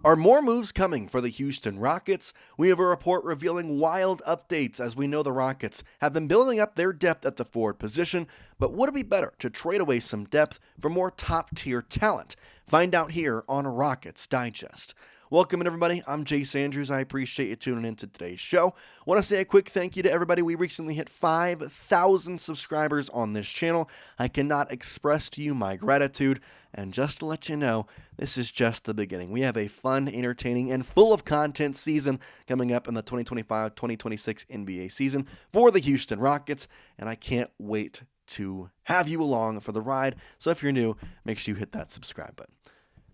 Are more moves coming for the Houston Rockets? We have a report revealing wild updates as we know the Rockets have been building up their depth at the forward position, but would it be better to trade away some depth for more top-tier talent? Find out here on Rockets Digest. Welcome in everybody, I'm Jace Andrews. I appreciate you tuning in to today's show. I want to say a quick thank you to everybody. We recently hit 5,000 subscribers on this channel. I cannot express to you my gratitude, and just to let you know, this is just the beginning. We have a fun, entertaining, and full of content season coming up in the 2025-2026 NBA season for the Houston Rockets, and I can't wait to have you along for the ride. So if you're new, make sure you hit that subscribe button.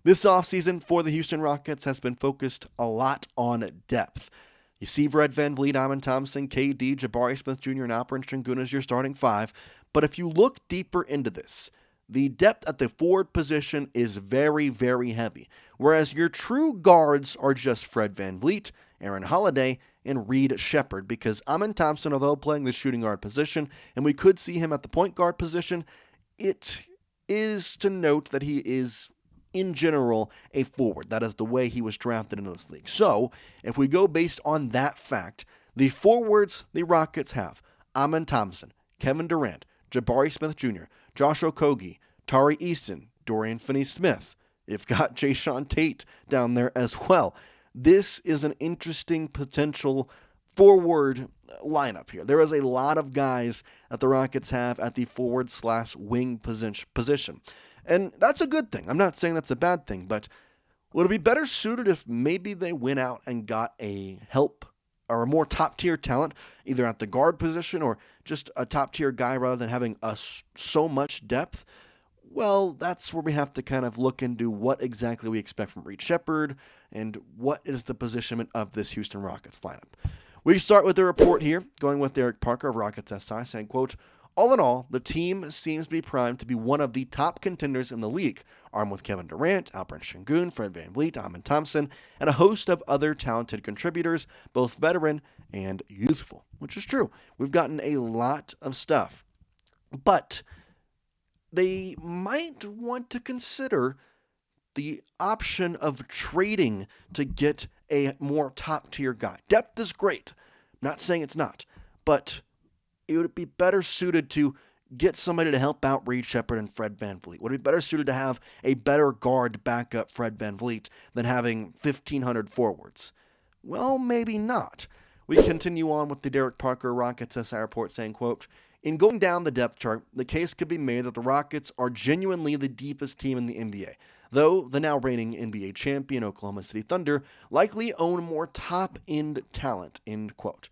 This offseason for the Houston Rockets has been focused a lot on depth. You see VanVleet, Alperen Thompson, KD, Jabari Smith Jr., and Alperen Şengün as your starting five, but if you look deeper into this, the depth at the forward position is very, very heavy, whereas your true guards are just VanVleet, Aaron Holiday, and Reed Sheppard, because Alperen Thompson, although playing the shooting guard position, and we could see him at the point guard position, it is to note that he is, in general, a forward. That is the way he was drafted into this league. So, if we go based on that fact, the forwards the Rockets have, Alperen Thompson, Kevin Durant, Jabari Smith Jr., Josh Okogie, Tari Eason, Dorian Finney-Smith. You've got Jae'Sean Tate down there as well. This is an interesting potential forward lineup here. There is a lot of guys that the Rockets have at the forward/wing position. And that's a good thing. I'm not saying that's a bad thing, but would it be better suited if maybe they went out and got a help or a more top-tier talent, either at the guard position or just a top-tier guy rather than having so much depth? Well, that's where we have to kind of look into what exactly we expect from Reed Sheppard and what is the positioning of this Houston Rockets lineup. We start with the report here, going with Derek Parker of Rockets SI, saying, quote, "All in all, the team seems to be primed to be one of the top contenders in the league, armed with Kevin Durant, Alperen Şengün, VanVleet, Alperen Thompson, and a host of other talented contributors, both veteran and youthful," which is true. We've gotten a lot of stuff, but they might want to consider the option of trading to get a more top-tier guy. Depth is great. I'm not saying it's not, but it would be better suited to get somebody to help out Reed Sheppard and VanVleet. Would it be better suited to have a better guard to back up VanVleet than having 1,500 forwards? Well, maybe not. We continue on with the Derek Parker Rockets SI report saying, quote, "In going down the depth chart, the case could be made that the Rockets are genuinely the deepest team in the NBA, though the now reigning NBA champion Oklahoma City Thunder likely own more top-end talent," end quote.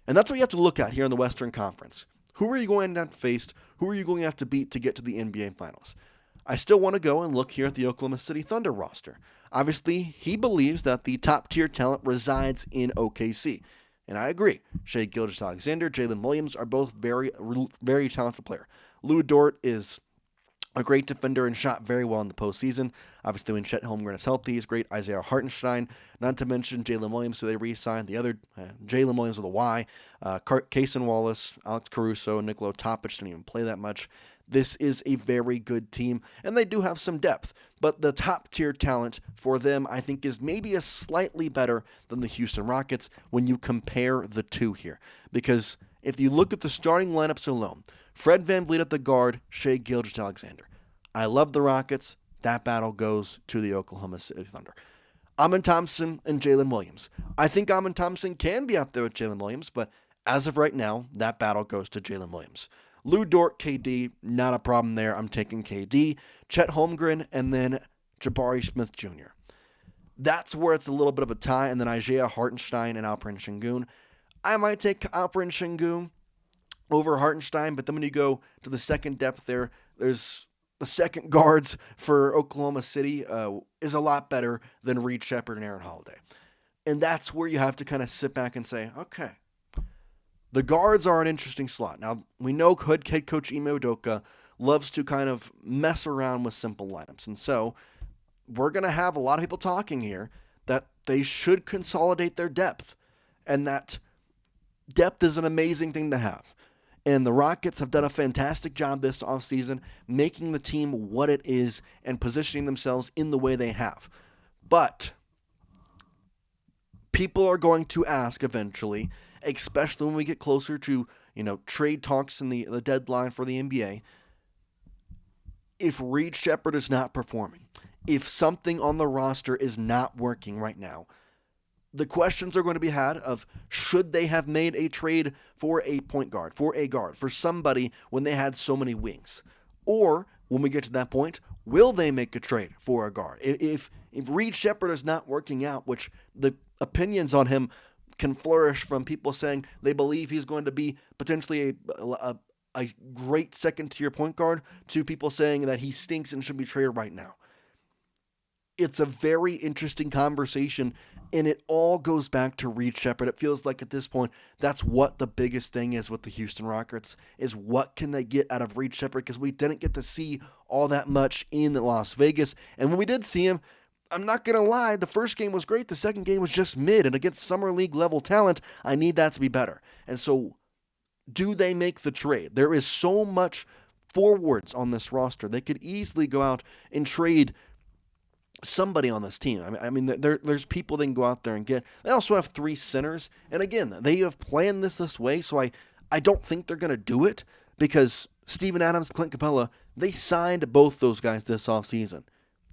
And that's what you have to look at here in the Western Conference. Who are you going to have to face? Who are you going to have to beat to get to the NBA Finals? I still want to go and look here at the Oklahoma City Thunder roster. Obviously, he believes that the top-tier talent resides in OKC. And I agree. Shai Gilgeous-Alexander, Jalen Williams are both very, very talented players. Lou Dort is a great defender and shot very well in the postseason. Obviously, when Chet Holmgren is healthy, he's great. Isaiah Hartenstein, not to mention Jalen Williams, who they re-signed. The other, Jalen Williams with a Y. Cason Wallace, Alex Caruso, and Nikola Topic didn't even play that much. This is a very good team, and they do have some depth. But the top-tier talent for them, I think, is maybe a slightly better than the Houston Rockets when you compare the two here. Because if you look at the starting lineups alone, VanVleet at the guard, Shai Gilgeous-Alexander. I love the Rockets. That battle goes to the Oklahoma City Thunder. Alperen Thompson and Jalen Williams. I think Alperen Thompson can be up there with Jalen Williams, but as of right now, that battle goes to Jalen Williams. Lou Dort, KD, not a problem there. I'm taking KD, Chet Holmgren, and then Jabari Smith Jr. That's where it's a little bit of a tie, and then Isaiah Hartenstein and Alperen Şengün. I might take Alperen Şengün over Hartenstein, but then when you go to the second depth there's the second guards for Oklahoma City is a lot better than Reed Sheppard and Aaron Holiday. And that's where you have to kind of sit back and say, okay, the guards are an interesting slot. Now, we know head coach Ime Udoka loves to kind of mess around with simple lineups. And so we're going to have a lot of people talking here that they should consolidate their depth. And that depth is an amazing thing to have. And the Rockets have done a fantastic job this offseason making the team what it is and positioning themselves in the way they have. But people are going to ask eventually, especially when we get closer to, trade talks and the deadline for the NBA, if Reed Sheppard is not performing, if something on the roster is not working right now, the questions are going to be had of should they have made a trade for a point guard, for a guard, for somebody when they had so many wings? Or when we get to that point, will they make a trade for a guard? If Reed Sheppard is not working out, which the opinions on him can flourish from people saying they believe he's going to be potentially a great second-tier point guard to people saying that he stinks and should be traded right now. It's a very interesting conversation, and it all goes back to Reed Sheppard. It feels like at this point, that's what the biggest thing is with the Houston Rockets, is what can they get out of Reed Sheppard, because we didn't get to see all that much in Las Vegas. And when we did see him, I'm not going to lie, the first game was great. The second game was just mid, and against Summer League level talent, I need that to be better. And so, do they make the trade? There is so much forwards on this roster. They could easily go out and trade somebody on this team. I mean, there's people they can go out there and get. They also have 3 centers, and again, they have planned this way, so I don't think they're going to do it, because Steven Adams, Clint Capella, they signed both those guys this offseason.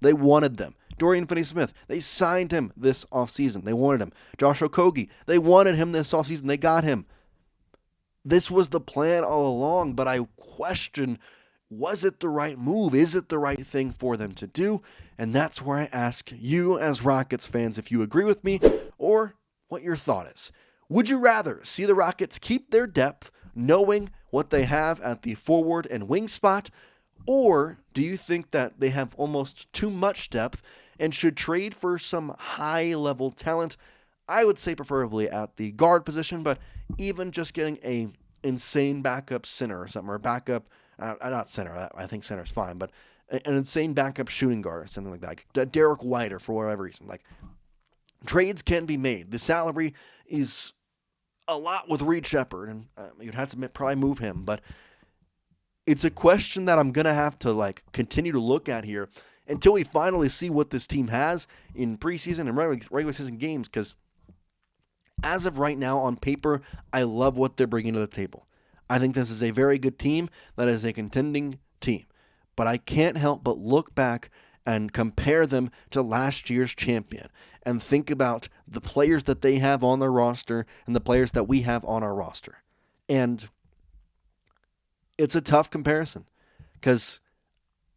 They wanted them. Dorian Finney-Smith, they signed him this offseason. They wanted him. Josh Okogie, they wanted him this offseason. They got him. This was the plan all along, but I question, was it the right move? Is it the right thing for them to do? And that's where I ask you as Rockets fans if you agree with me or what your thought is. Would you rather see the Rockets keep their depth, knowing what they have at the forward and wing spot, or do you think that they have almost too much depth and should trade for some high-level talent? I would say preferably at the guard position, but even just getting a insane backup center or something, or backup, not center, I think center is fine, but an insane backup shooting guard or something like that. Derek White, or for whatever reason. Like, trades can be made. The salary is a lot with Reed Sheppard, and you'd have to probably move him, but it's a question that I'm going to have to continue to look at here until we finally see what this team has in preseason and regular season games, because as of right now, on paper, I love what they're bringing to the table. I think this is a very good team that is a contending team. But I can't help but look back and compare them to last year's champion and think about the players that they have on their roster and the players that we have on our roster. And it's a tough comparison, because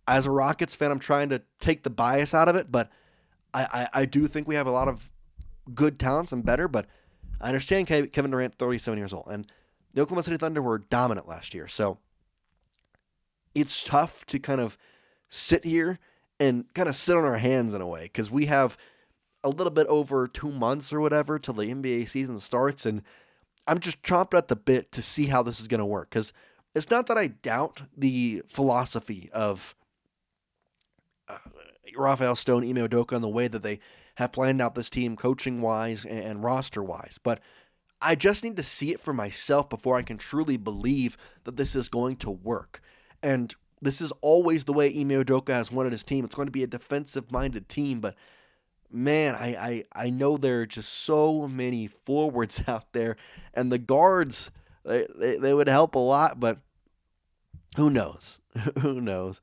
as a Rockets fan, I'm trying to take the bias out of it, but I do think we have a lot of good talents and better, but I understand Kevin Durant, 37 years old, and the Oklahoma City Thunder were dominant last year, so it's tough to kind of sit here and kind of sit on our hands in a way, because we have a little bit over 2 months or whatever till the NBA season starts, and I'm just chomping at the bit to see how this is going to work, because it's not that I doubt the philosophy of Rafael Stone, Ime Udoka, and the way that they have planned out this team coaching-wise and roster-wise, but I just need to see it for myself before I can truly believe that this is going to work. And this is always the way Ime Udoka has wanted his team. It's going to be a defensive-minded team, but man, I know there are just so many forwards out there, and the guards, they would help a lot, but who knows? Who knows?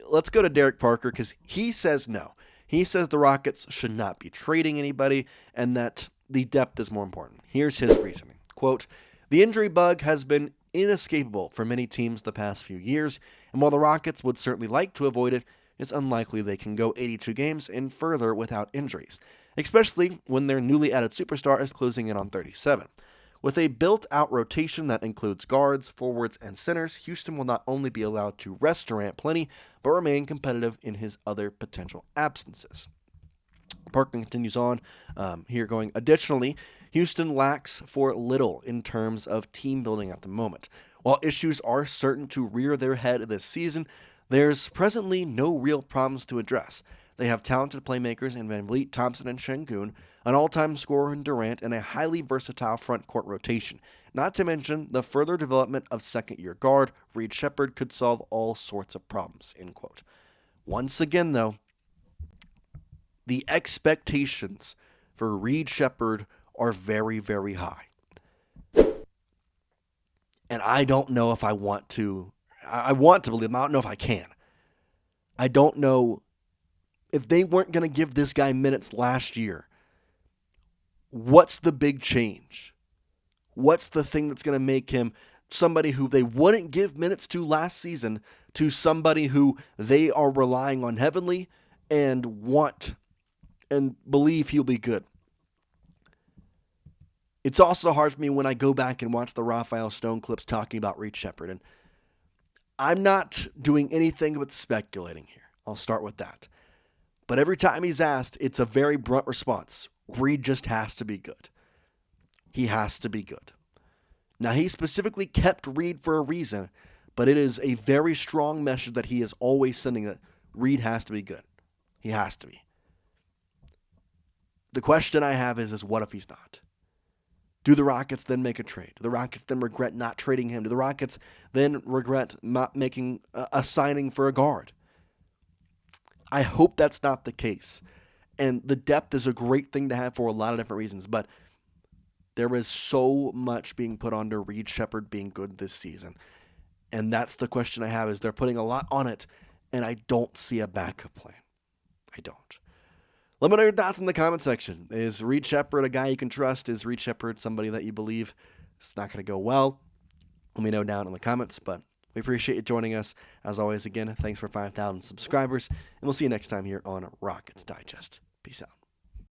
Let's go to Derek Parker, because he says no. He says the Rockets should not be trading anybody and that the depth is more important. Here's his reasoning. Quote, "The injury bug has been inescapable for many teams the past few years, and while the Rockets would certainly like to avoid it, it's unlikely they can go 82 games and further without injuries, especially when their newly added superstar is closing in on 37. With a built-out rotation that includes guards, forwards, and centers, Houston will not only be allowed to rest Durant plenty, but remain competitive in his other potential absences." Parker continues on here going, "Additionally, Houston lacks for little in terms of team building at the moment. While issues are certain to rear their head this season, there's presently no real problems to address. They have talented playmakers in VanVleet, Thompson, and Şengün, an all-time scorer in Durant, and a highly versatile front court rotation. Not to mention the further development of second-year guard Reed Sheppard could solve all sorts of problems." End quote. Once again, though, the expectations for Reed Sheppard are very, very high. And I don't know if I want to. I want to believe them. I don't know if I can. I don't know if they weren't going to give this guy minutes last year. What's the big change? What's the thing that's going to make him somebody who they wouldn't give minutes to last season to somebody who they are relying on heavily and want and believe he'll be good? It's also hard for me when I go back and watch the Rafael Stone clips talking about Reed Sheppard. And I'm not doing anything but speculating here. I'll start with that. But every time he's asked, it's a very blunt response. Reed just has to be good. He has to be good. Now, he specifically kept Reed for a reason, but it is a very strong message that he is always sending that Reed has to be good. He has to be. The question I have is what if he's not? Do the Rockets then make a trade? Do the Rockets then regret not trading him? Do the Rockets then regret not making a signing for a guard? I hope that's not the case. And the depth is a great thing to have for a lot of different reasons, but there is so much being put onto Reed Sheppard being good this season. And that's the question I have, is they're putting a lot on it, and I don't see a backup plan. I don't. Let me know your thoughts in the comment section. Is Reed Sheppard a guy you can trust? Is Reed Sheppard somebody that you believe it's not going to go well? Let me know down in the comments, but we appreciate you joining us. As always, again, thanks for 5,000 subscribers, and we'll see you next time here on Rockets Digest. Peace out.